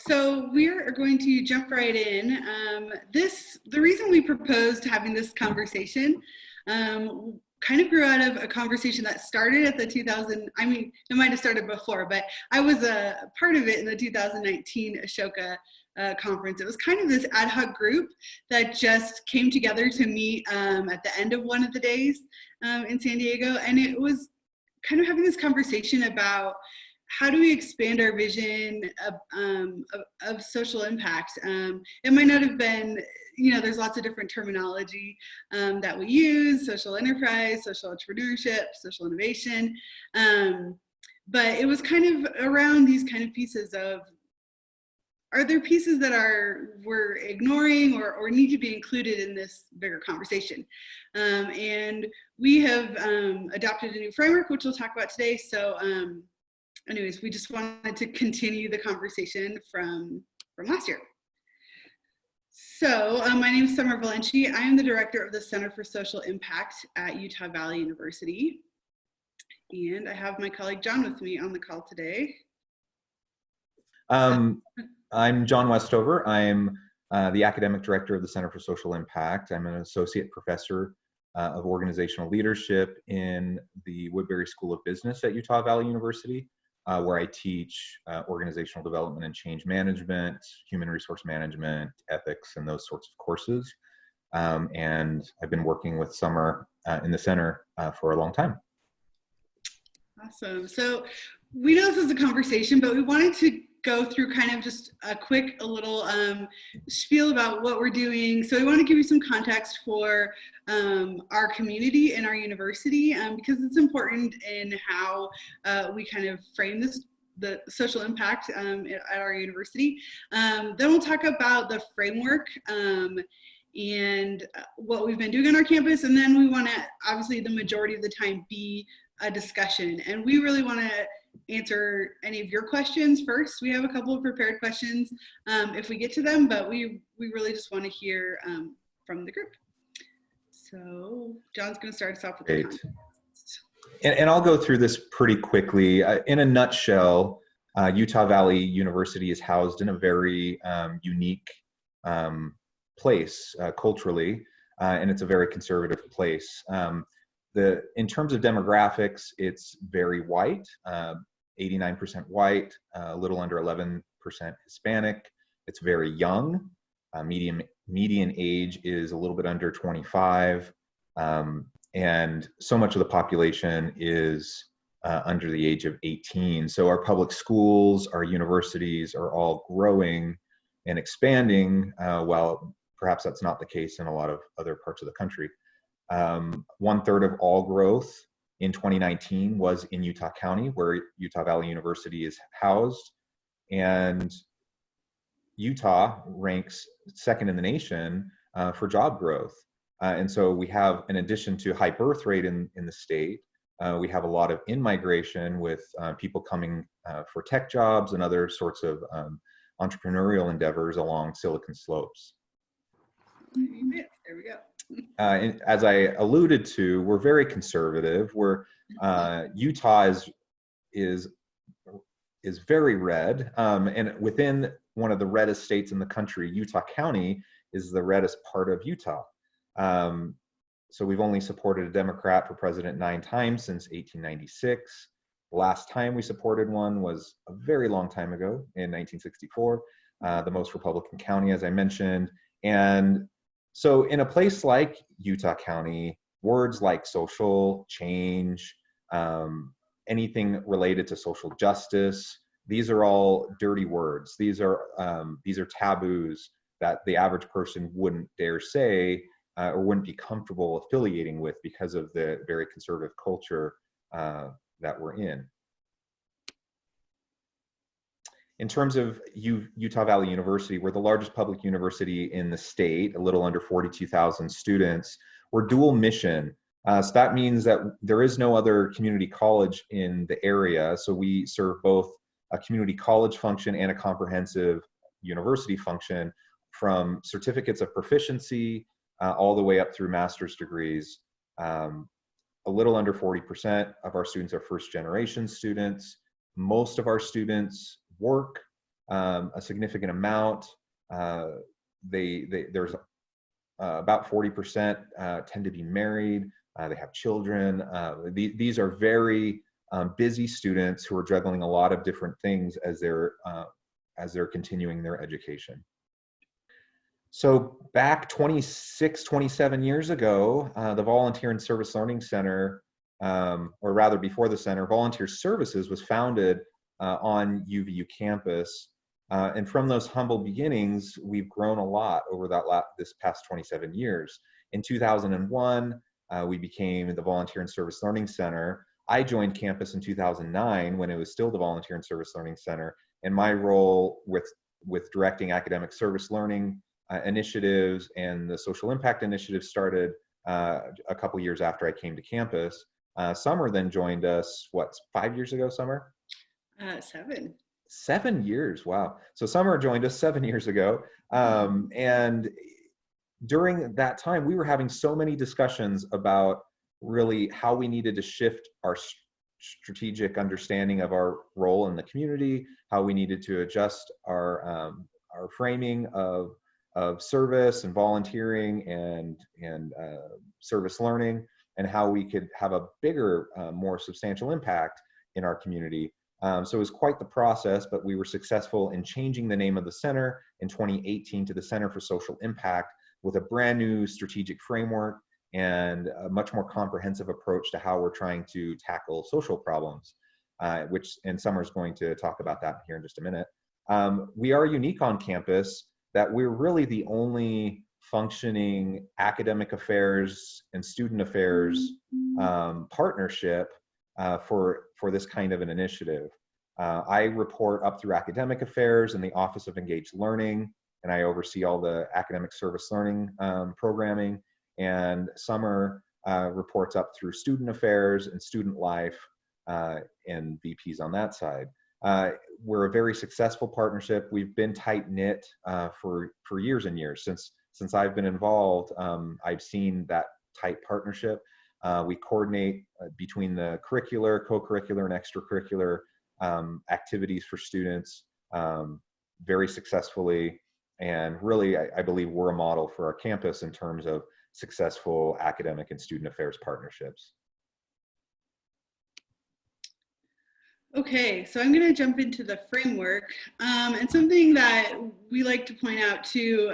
So we're going to jump right in. The reason we proposed having this conversation kind of grew out of a conversation that started at the it might have started before, but I was a part of it in the 2019 Ashoka conference. It was kind of this ad hoc group that just came together to meet at the end of one of the days in San Diego. And it was kind of having this conversation about how do we expand our vision of social impact? It might not have been, there's lots of different terminology that we use: social enterprise, social entrepreneurship, social innovation. But it was kind of around these kind of pieces of, are there pieces that we're ignoring or need to be included in this bigger conversation? And we have adopted a new framework, which we'll talk about today. So anyways, we just wanted to continue the conversation from last year. So my name is Summer Valenti. I am the director of the Center for Social Impact at Utah Valley University. And I have my colleague John with me on the call today. I'm John Westover. I'm the academic director of the Center for Social Impact. I'm an associate professor of organizational leadership in the Woodbury School of Business at Utah Valley University, where I teach organizational development and change management, human resource management, ethics, and those sorts of courses. And I've been working with Summer in the center for a long time. Awesome. So we know this is a conversation, but we wanted to go through kind of just a little spiel about what we're doing. So we want to give you some context for our community and our university, because it's important in how we kind of frame the social impact at our university. Then we'll talk about the framework and what we've been doing on our campus. And then we want to, obviously the majority of the time, be a discussion. And we really want to answer any of your questions first. We have a couple of prepared questions if we get to them, but we really just want to hear from the group. So John's going to start us off with the context. And I'll go through this pretty quickly. In a nutshell, Utah Valley University is housed in a very unique place culturally, and it's a very conservative place. In terms of demographics, it's very white, 89% white, a little under 11% Hispanic. It's very young. Median age is a little bit under 25. And so much of the population is under the age of 18. So our public schools, our universities are all growing and expanding, while perhaps that's not the case in a lot of other parts of the country. 1/3 of all growth in 2019 was in Utah County, where Utah Valley University is housed. And Utah ranks second in the nation for job growth. And so we have, in addition to high birth rate in the state, we have a lot of in-migration with people coming for tech jobs and other sorts of entrepreneurial endeavors along Silicon Slopes. There we go. As I alluded to, we're very conservative. Utah is very red, and within one of the reddest states in the country, Utah County is the reddest part of Utah. So we've only supported a Democrat for president 9 times since 1896. Last time we supported one was a very long time ago in 1964, the most Republican county, as I mentioned. And so in a place like Utah County, words like social change, anything related to social justice, these are all dirty words. These are taboos that the average person wouldn't dare say or wouldn't be comfortable affiliating with because of the very conservative culture that we're in. In terms of Utah Valley University, we're the largest public university in the state, a little under 42,000 students. We're dual mission. So that means that there is no other community college in the area. So we serve both a community college function and a comprehensive university function, from certificates of proficiency all the way up through master's degrees. A little under 40% of our students are first generation students. Most of our students work. a significant amount. There's about 40% tend to be married. They have children. These are very busy students who are juggling a lot of different things as they're continuing their education. So back 26, 27 years ago, the Volunteer and Service Learning Center, or rather before the center, Volunteer Services was founded on UVU campus. And from those humble beginnings, we've grown a lot over this past 27 years. In 2001, we became the Volunteer and Service Learning Center. I joined campus in 2009 when it was still the Volunteer and Service Learning Center, and my role with directing academic service learning initiatives and the social impact initiative started a couple years after I came to campus. Summer then joined us, 5 years ago, Summer? 7. 7 years, wow. So Summer joined us 7 years ago. And during that time, we were having so many discussions about really how we needed to shift our strategic understanding of our role in the community, how we needed to adjust our framing of service and volunteering and service learning, and how we could have a bigger, more substantial impact in our community. So it was quite the process, but we were successful in changing the name of the center in 2018 to the Center for Social Impact, with a brand new strategic framework and a much more comprehensive approach to how we're trying to tackle social problems, and Summer's going to talk about that here in just a minute. We are unique on campus that we're really the only functioning academic affairs and student affairs partnership for this kind of an initiative. I report up through academic affairs in the Office of Engaged Learning, and I oversee all the academic service learning programming. And Summer reports up through student affairs and student life and VPs on that side. We're a very successful partnership. We've been tight knit for years and years. Since I've been involved, I've seen that tight partnership. We coordinate between the curricular, co-curricular, and extracurricular activities for students very successfully. And really, I believe we're a model for our campus in terms of successful academic and student affairs partnerships. Okay, so I'm going to jump into the framework. And something that we like to point out too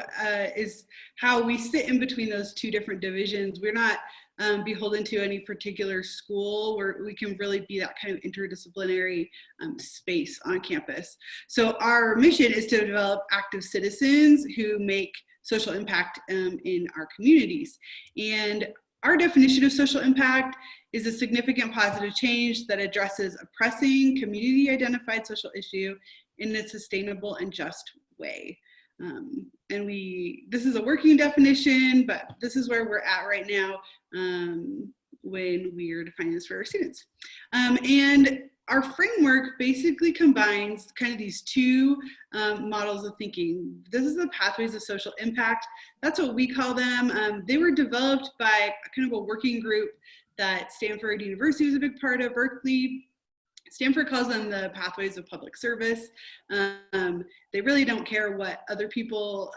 is how we sit in between those two different divisions. We're not beholden to any particular school, where we can really be that kind of interdisciplinary space on campus. So our mission is to develop active citizens who make social impact in our communities. And our definition of social impact is a significant positive change that addresses a pressing community-identified social issue in a sustainable and just way. And this is a working definition, but this is where we're at right now when we're defining this for our students. And our framework basically combines kind of these two models of thinking. This is the pathways of social impact. That's what we call them. They were developed by kind of a working group that Stanford University was a big part of, Berkeley. Stanford calls them the pathways of public service. They really don't care what other people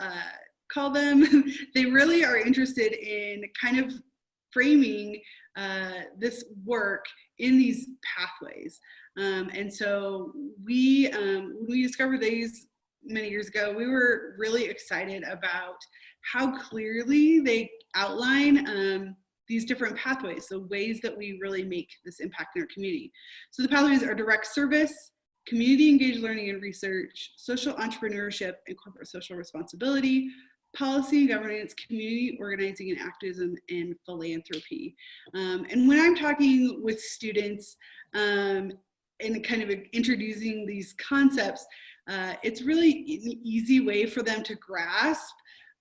call them. They really are interested in kind of framing this work in these pathways. And so when we discovered these many years ago, we were really excited about how clearly they outline these different pathways, the ways that we really make this impact in our community. So the pathways are direct service, community engaged learning and research, social entrepreneurship and corporate social responsibility, policy and governance, community organizing and activism, and philanthropy. And when I'm talking with students and kind of introducing these concepts, it's really an easy way for them to grasp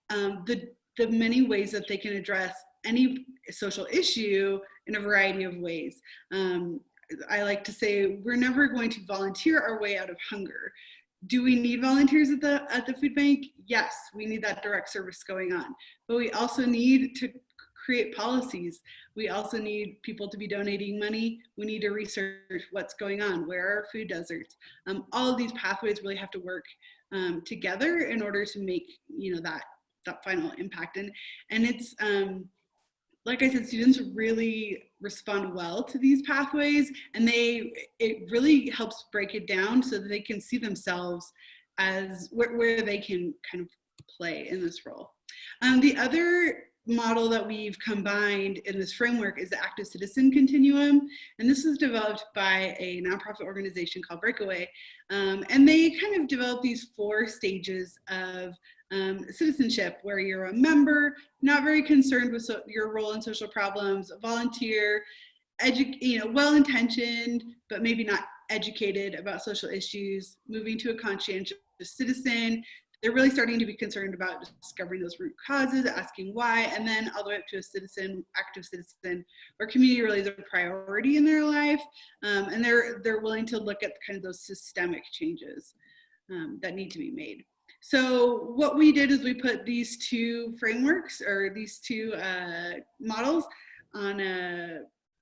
the many ways that they can address any social issue in a variety of ways. I like to say we're never going to volunteer our way out of hunger. Do we need volunteers at the food bank? Yes, we need that direct service going on. But we also need to create policies. We also need people to be donating money. We need to research what's going on. Where are food deserts? All of these pathways really have to work together in order to make, you know, that final impact. And it's, like I said, students really respond well to these pathways, and it really helps break it down so that they can see themselves as where they can kind of play in this role. The other model that we've combined in this framework is the active citizen continuum, and this was developed by a nonprofit organization called Breakaway, and they kind of developed these 4 stages of citizenship, where you're a member, not very concerned with your role in social problems, a volunteer, well-intentioned, but maybe not educated about social issues, moving to a conscientious citizen. They're really starting to be concerned about discovering those root causes, asking why, and then all the way up to a citizen, active citizen, where community really is a priority in their life, and they're willing to look at kind of those systemic changes that need to be made. So what we did is we put these 2 frameworks, or these 2 models on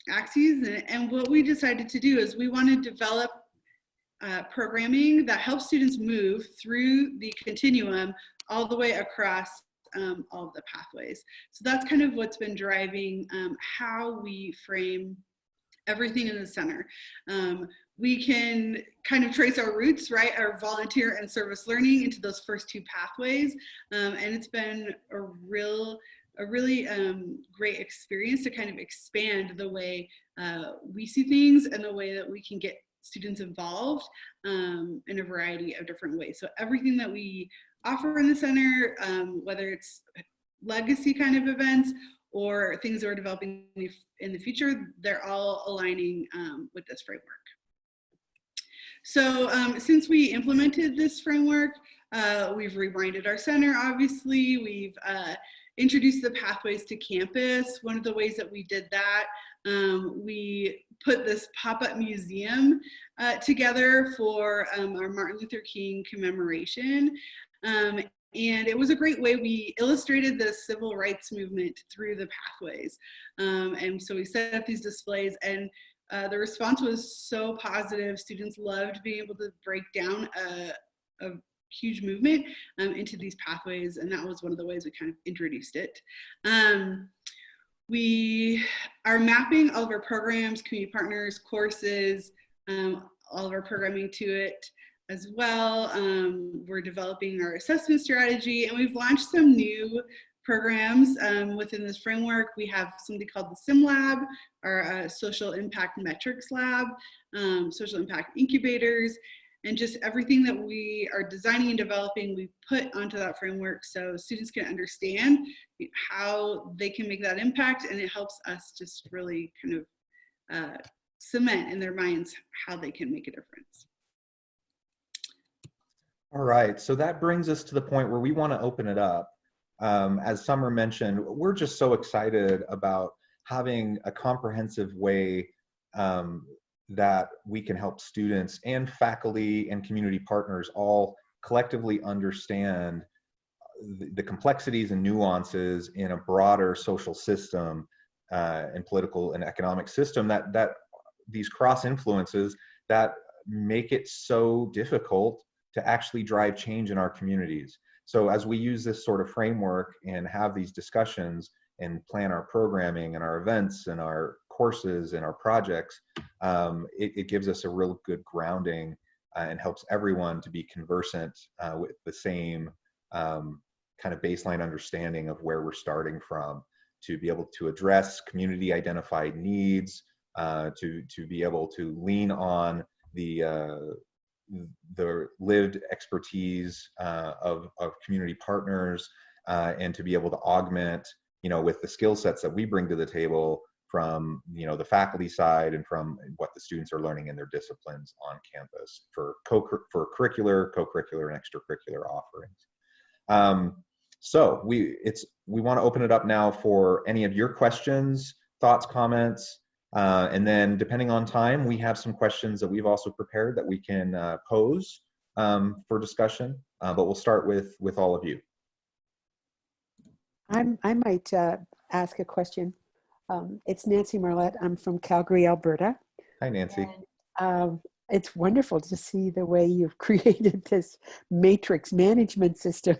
axes, and what we decided to do is we want to develop programming that helps students move through the continuum all the way across all of the pathways. So that's kind of what's been driving how we frame everything in the center. We can kind of trace our roots, right, our volunteer and service learning, into those first 2 pathways, and it's been a really great experience to kind of expand the way we see things and the way that we can get students involved in a variety of different ways. So everything that we offer in the center, whether it's legacy kind of events or things that we're developing in the future, they're all aligning with this framework. So since we implemented this framework, we've rebranded our center, obviously. We've introduced the pathways to campus. One of the ways that we did that, we put this pop-up museum together for our Martin Luther King Commemoration. And it was a great way. We illustrated the civil rights movement through the pathways. And so we set up these displays, and the response was so positive. Students loved being able to break down a huge movement into these pathways, and that was one of the ways we kind of introduced it. We are mapping all of our programs, community partners, courses, all of our programming to it as well. We're developing our assessment strategy, and we've launched some new programs within this framework. We have something called the SIM Lab, our Social Impact Metrics Lab, Social Impact Incubators, and just everything that we are designing and developing, we put onto that framework so students can understand how they can make that impact, and it helps us just really kind of cement in their minds how they can make a difference. All right, so that brings us to the point where we want to open it up. As Summer mentioned, we're just so excited about having a comprehensive way that we can help students and faculty and community partners all collectively understand the complexities and nuances in a broader social system and political and economic system that these cross influences that make it so difficult to actually drive change in our communities. So as we use this sort of framework and have these discussions and plan our programming and our events and our courses and our projects, it gives us a real good grounding and helps everyone to be conversant with the same kind of baseline understanding of where we're starting from, to be able to address community identified needs, to be able to lean on the lived expertise of community partners, and to be able to augment, with the skill sets that we bring to the table from, the faculty side and from what the students are learning in their disciplines on campus for curricular, co-curricular, and extracurricular offerings. So we want to open it up now for any of your questions, thoughts, comments. And then depending on time, we have some questions that we've also prepared that we can pose for discussion, but we'll start with all of you. I might ask a question. It's Nancy Mullet. I'm from Calgary, Alberta. Hi, Nancy. And, it's wonderful to see the way you've created this matrix management system.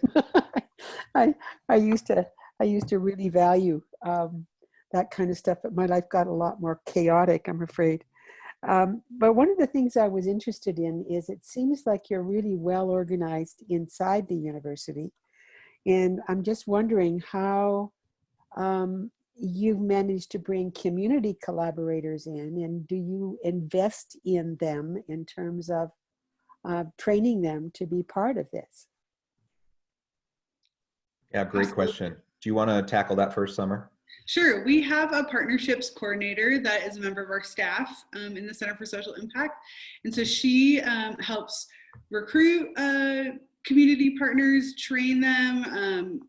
I used to really value that kind of stuff, but my life got a lot more chaotic, I'm afraid. But one of the things I was interested in is it seems like you're really well organized inside the university. And I'm just wondering how you've managed to bring community collaborators in, and do you invest in them in terms of training them to be part of this? Yeah, great question. Do you want to tackle that first, Summer? Sure. We have a partnerships coordinator that is a member of our staff in the Center for Social Impact. And so she helps recruit community partners, train them,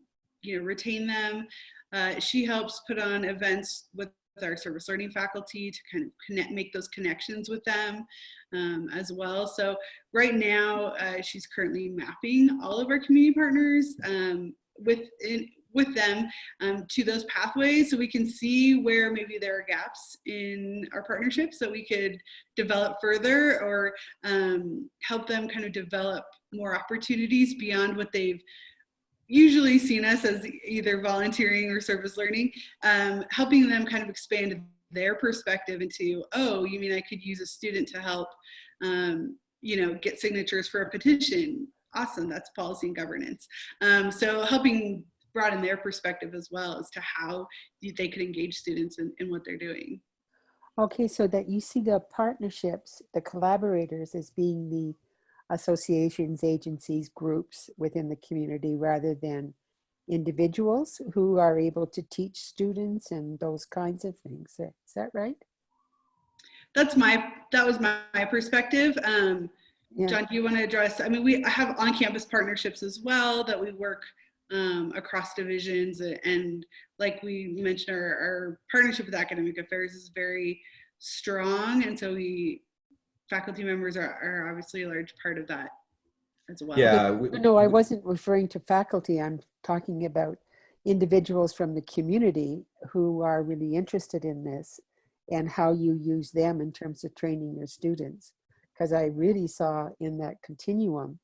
retain them. She helps put on events with our service learning faculty to kind of make those connections with them as well. So right now, she's currently mapping all of our community partners with them to those pathways, so we can see where maybe there are gaps in our partnerships that we could develop further, or help them kind of develop more opportunities beyond what they've usually seen us as, either volunteering or service learning, helping them kind of expand their perspective into, oh, you mean I could use a student to help get signatures for a petition? Awesome, that's policy and governance. So helping broaden their perspective as well as to how they could engage students in what they're doing. Okay, so that you see the partnerships, the collaborators, as being the associations, agencies, groups within the community, rather than individuals who are able to teach students and those kinds of things. Is that right? That was my perspective. Yeah. John, do you want to address? I mean, we have on-campus partnerships as well that we work across divisions, and like we mentioned, our partnership with academic affairs is very strong, and so faculty members are obviously a large part of that as well. Yeah. No, I wasn't referring to faculty. I'm talking about individuals from the community who are really interested in this, and how you use them in terms of training your students. Because I really saw in that continuum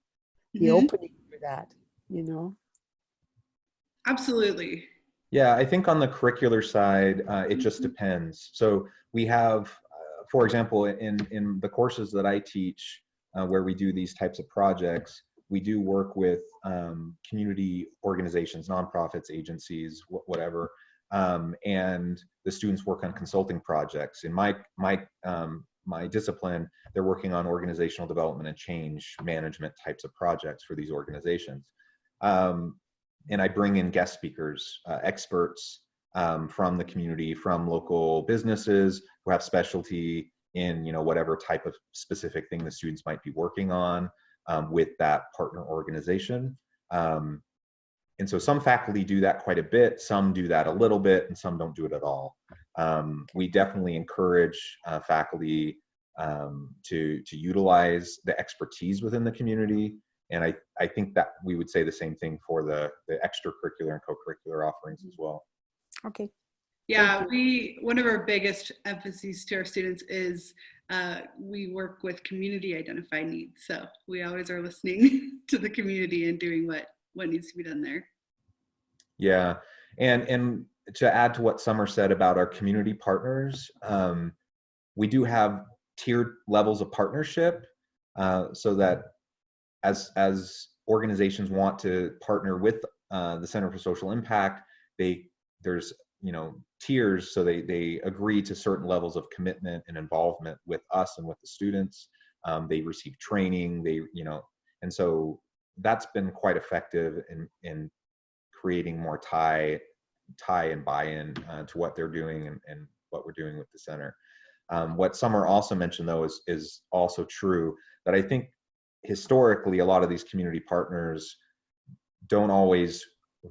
the opening for that, Absolutely. Yeah, I think on the curricular side, it just depends. So we have, for example, in the courses that I teach, where we do these types of projects, we do work with community organizations, nonprofits, agencies, whatever, and the students work on consulting projects. In my discipline, they're working on organizational development and change management types of projects for these organizations. And I bring in guest speakers, experts from the community, from local businesses who have specialty in whatever type of specific thing the students might be working on with that partner organization. And so some faculty do that quite a bit, some do that a little bit, and some don't do it at all. We definitely encourage faculty to utilize the expertise within the community. And I think that we would say the same thing for the extracurricular and co-curricular offerings as well. Okay. Yeah, one of our biggest emphases to our students is we work with community identified needs. So we always are listening to the community and doing what needs to be done there. Yeah, and to add to what Summer said about our community partners, we do have tiered levels of partnership so that as organizations want to partner with the Center for Social Impact, there's tiers, so they agree to certain levels of commitment and involvement with us and with the students. They receive training, and so that's been quite effective in creating more tie and buy-in to what they're doing and what we're doing with the center. What Summer also mentioned, though, is also true, that I think historically a lot of these community partners don't always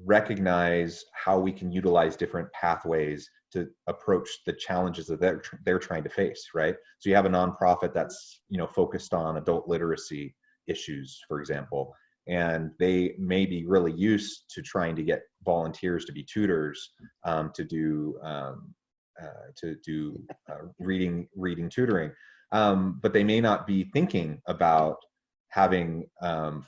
recognize how we can utilize different pathways to approach the challenges that they're trying to face, right? So you have a nonprofit that's focused on adult literacy issues, for example, and they may be really used to trying to get volunteers to be tutors, to do reading tutoring, but they may not be thinking about having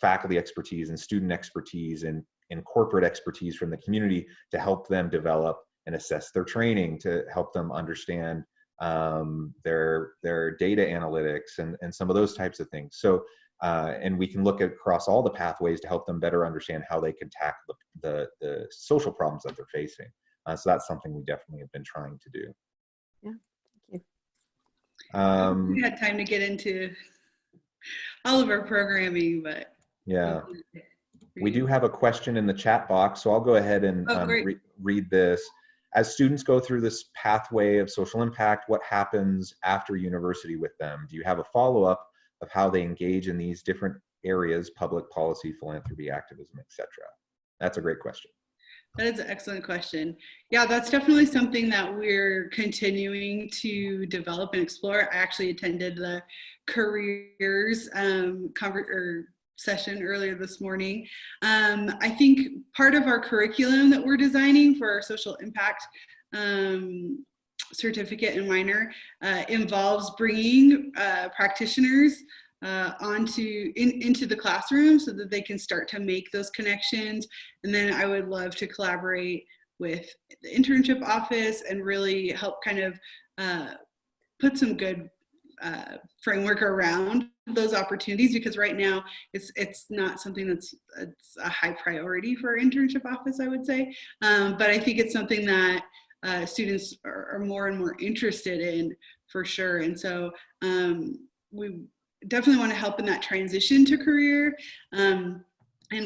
faculty expertise and student expertise and corporate expertise from the community to help them develop and assess their training, to help them understand their data analytics and some of those types of things. So, and we can look across all the pathways to help them better understand how they can tackle the social problems that they're facing. So that's something we definitely have been trying to do. Yeah, thank you. We had time to get into all of our programming, but yeah. We do have a question in the chat box, so I'll go ahead and read this. As students go through this pathway of social impact, what happens after university with them? Do you have a follow-up of how they engage in these different areas, public policy, philanthropy, activism, etc.? That's a great question. That is an excellent question. Yeah, that's definitely something that we're continuing to develop and explore. I actually attended the careers session earlier this morning. I think part of our curriculum that we're designing for our social impact certificate and minor involves bringing practitioners into the classroom so that they can start to make those connections. And then I would love to collaborate with the internship office and really help kind of put some good framework around those opportunities, because right now it's not something it's a high priority for our internship office, I would say. But I think it's something that students are more and more interested in, for sure. And so we definitely want to help in that transition to career. And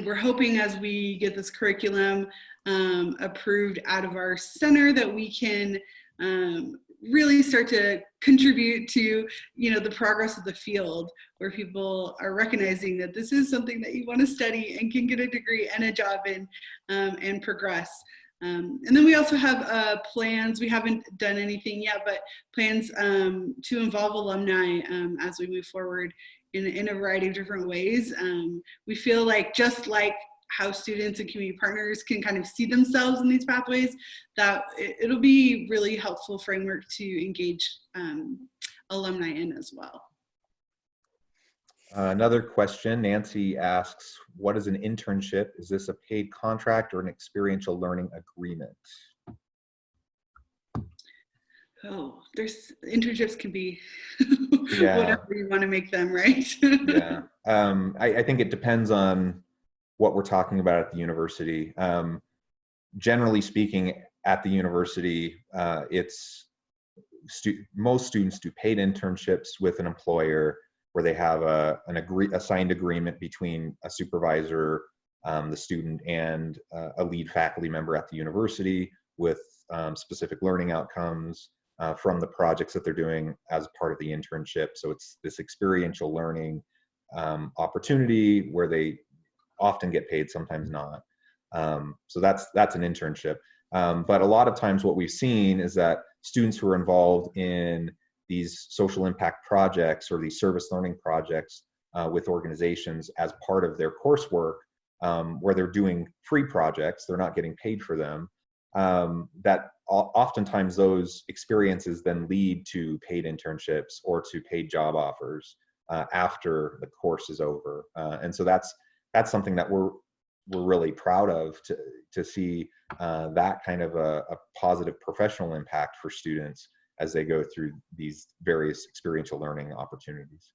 we're hoping as we get this curriculum approved out of our center that we can really start to contribute to, you know, the progress of the field, where people are recognizing that this is something that you want to study and can get a degree and a job in and progress. And then we also have plans, we haven't done anything yet, but plans to involve alumni as we move forward in a variety of different ways. We feel like, just like how students and community partners can kind of see themselves in these pathways, that it'll be really helpful framework to engage alumni in as well. Another question, Nancy asks, what is an internship? Is this a paid contract or an experiential learning agreement? Oh, internships can be yeah. whatever you want to make them, right? Yeah, I think it depends on what we're talking about at the university. Generally speaking, at the university, most students do paid internships with an employer, where they have a signed agreement between a supervisor, the student, and a lead faculty member at the university, with specific learning outcomes from the projects that they're doing as part of the internship. So it's this experiential learning opportunity where they often get paid, sometimes not. So that's an internship. But a lot of times what we've seen is that students who are involved in these social impact projects or these service learning projects with organizations as part of their coursework, where they're doing free projects, they're not getting paid for them, that oftentimes those experiences then lead to paid internships or to paid job offers after the course is over. And so that's something that we're really proud of, to see that kind of a positive professional impact for students as they go through these various experiential learning opportunities.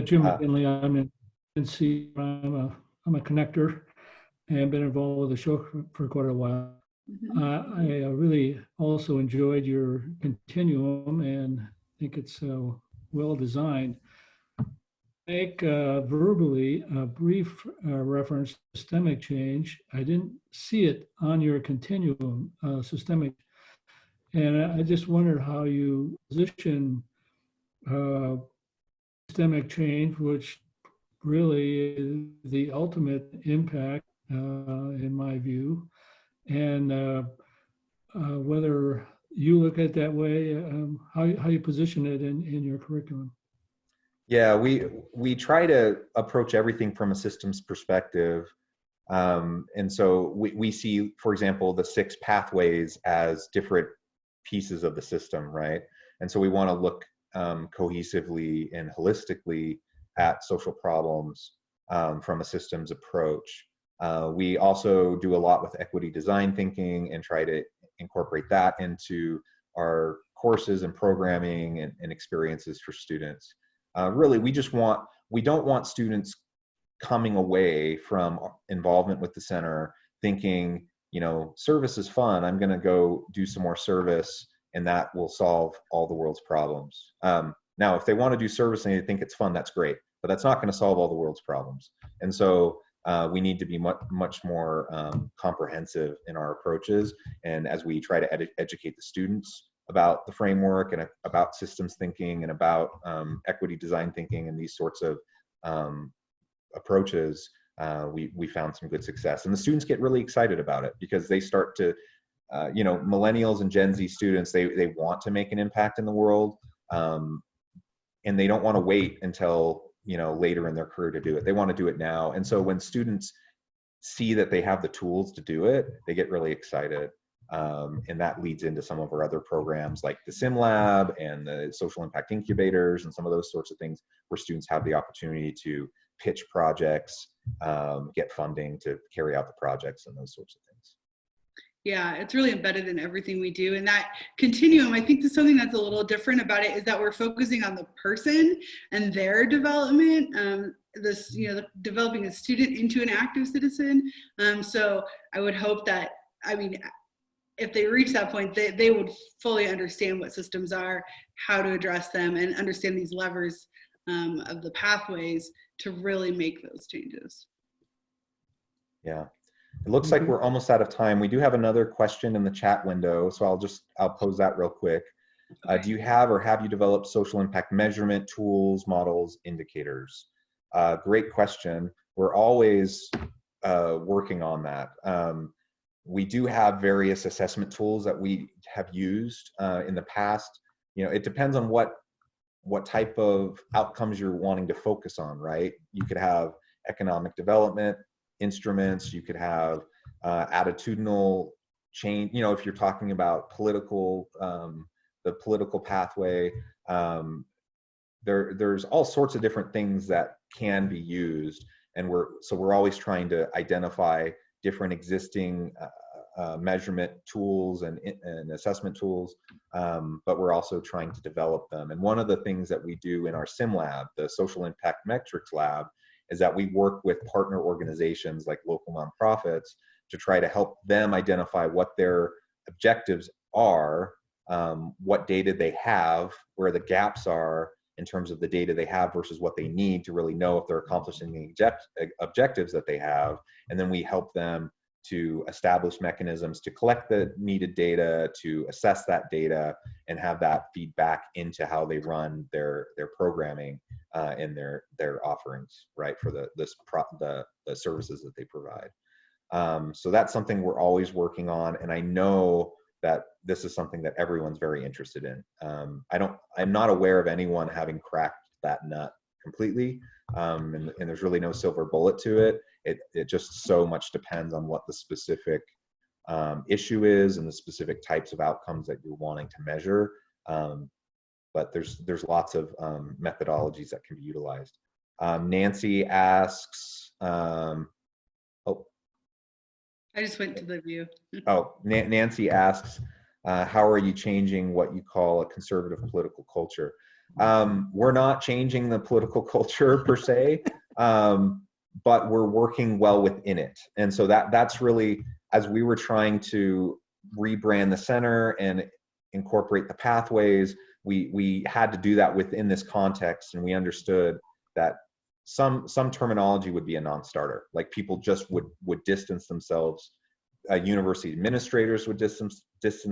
Jim McKinley, I'm in NC. I'm a connector and been involved with Ashoka for quite a while. I really also enjoyed your Continuum and think it's well designed. Make verbally a brief reference to systemic change. I didn't see it on your Continuum, systemic. And I just wondered how you position systemic change, which really is the ultimate impact, in my view, and whether you look at it that way, how you position it in your curriculum. Yeah, we try to approach everything from a systems perspective. And so we see, for example, the 6 pathways as different pieces of the system, right? And so we want to look cohesively and holistically at social problems from a systems approach. We also do a lot with equity design thinking and try to incorporate that into our courses and programming and experiences for students. Really, we don't want students coming away from involvement with the center thinking, service is fun, I'm going to go do some more service and that will solve all the world's problems. Now, if they want to do service and they think it's fun, that's great, but that's not going to solve all the world's problems. And so we need to be much more comprehensive in our approaches. And as we try to educate the students about the framework and about systems thinking and about equity design thinking and these sorts of approaches, we found some good success. And the students get really excited about it because they start to, millennials and Gen Z students, they want to make an impact in the world. And they don't want to wait until, later in their career to do it. They want to do it now. And so when students see that they have the tools to do it, they get really excited. And that leads into some of our other programs like the Sim Lab and the social impact incubators and some of those sorts of things where students have the opportunity to pitch projects, get funding to carry out the projects and those sorts of things. Yeah, it's really embedded in everything we do. And that continuum, I think something that's a little different about it is that we're focusing on the person and their development, developing a student into an active citizen. So I would hope that, if they reach that point, they would fully understand what systems are, how to address them, and understand these levers of the pathways to really make those changes. Yeah. It looks like we're almost out of time. We do have another question in the chat window, so I'll pose that real quick. Okay. Do you have or have you developed social impact measurement tools, models, indicators? Great question. We're always working on that. We do have various assessment tools that we have used in the past. It depends on what type of outcomes you're wanting to focus on, right? You could have economic development instruments, you could have attitudinal change, if you're talking about political, the political pathway, there's all sorts of different things that can be used. And we're always trying to identify different existing measurement tools and assessment tools, but we're also trying to develop them. And one of the things that we do in our Sim Lab, the Social Impact Metrics Lab, is that we work with partner organizations like local nonprofits to try to help them identify what their objectives are, what data they have, where the gaps are in terms of the data they have versus what they need to really know if they're accomplishing the objectives that they have. And then we help them to establish mechanisms to collect the needed data, to assess that data, and have that feed back into how they run their programming and their offerings, right, for the services that they provide. So that's something we're always working on, and I know that this is something that everyone's very interested in. I'm not aware of anyone having cracked that nut completely, and there's really no silver bullet to it. It just so much depends on what the specific issue is and the specific types of outcomes that you're wanting to measure. But there's lots of methodologies that can be utilized. Nancy asks, I just went to the view. Nancy asks, how are you changing what you call a conservative political culture? We're not changing the political culture per se, but we're working well within it. And so that's really, as we were trying to rebrand the center and incorporate the pathways, we had to do that within this context, and we understood that some terminology would be a non-starter. Like people just would distance themselves. University administrators would distance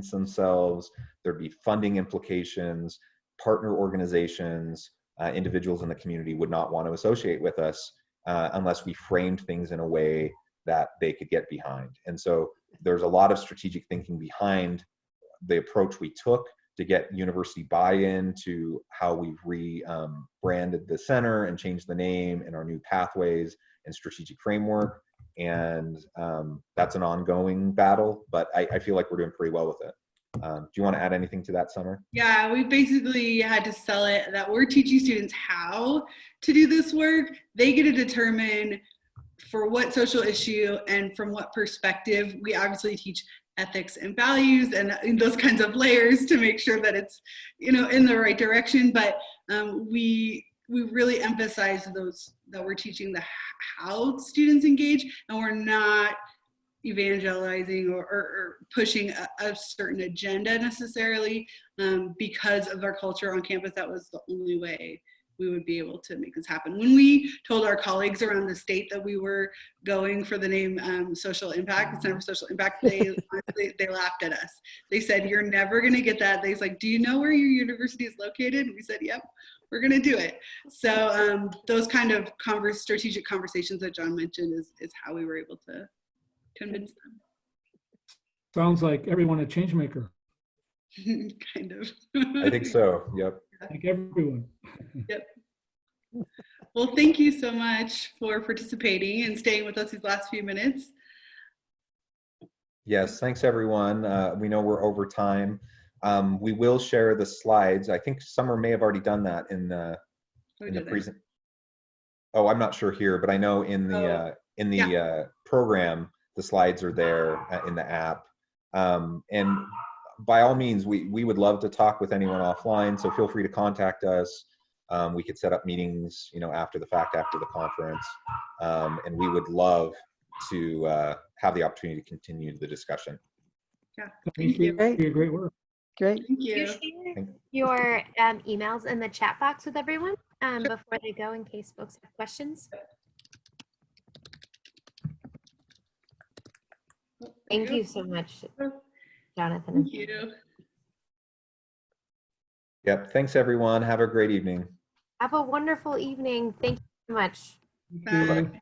themselves. There'd be funding implications. Partner organizations, individuals in the community would not want to associate with us unless we framed things in a way that they could get behind. And so there's a lot of strategic thinking behind the approach we took to get university buy-in to how we've rebranded the center and changed the name and our new pathways and strategic framework. And that's an ongoing battle, but I feel like we're doing pretty well with it. Do you want to add anything to that, Summer? Yeah, we basically had to sell it that we're teaching students how to do this work. They get to determine for what social issue and from what perspective. We obviously teach ethics and values and those kinds of layers to make sure that it's, you know, in the right direction. But we really emphasize those, that we're teaching the how students engage, and we're not evangelizing or pushing a certain agenda necessarily, because of our culture on campus. That was the only way we would be able to make this happen. When we told our colleagues around the state that we were going for the name Social Impact, the Center for Social Impact, they laughed at us. They said, "You're never gonna get that." They was like, "Do you know where your university is located?" And we said, "Yep, we're gonna do it." So those kind of strategic conversations that John mentioned is how we were able to convince them. Sounds like everyone a change maker. Kind of. I think so. Yep. Like everyone. Yep. Well, thank you so much for participating and staying with us these last few minutes. Yes, thanks everyone. We know we're over time. We will share the slides. I think Summer may have already done that in the present. Oh, I'm not sure here, but I know in the program the slides are there in the app. And by all means, we would love to talk with anyone offline, so feel free to contact us. We could set up meetings, you know, after the fact, after the conference, and we would love to have the opportunity to continue the discussion. Yeah, Thank you for your great work. Great. thank You you. share your emails in the chat box with everyone before they go in case folks have questions. Thank you so much, Jonathan. Thank you. Yep. Thanks, everyone. Have a great evening. Have a wonderful evening. Thank you so much. Bye.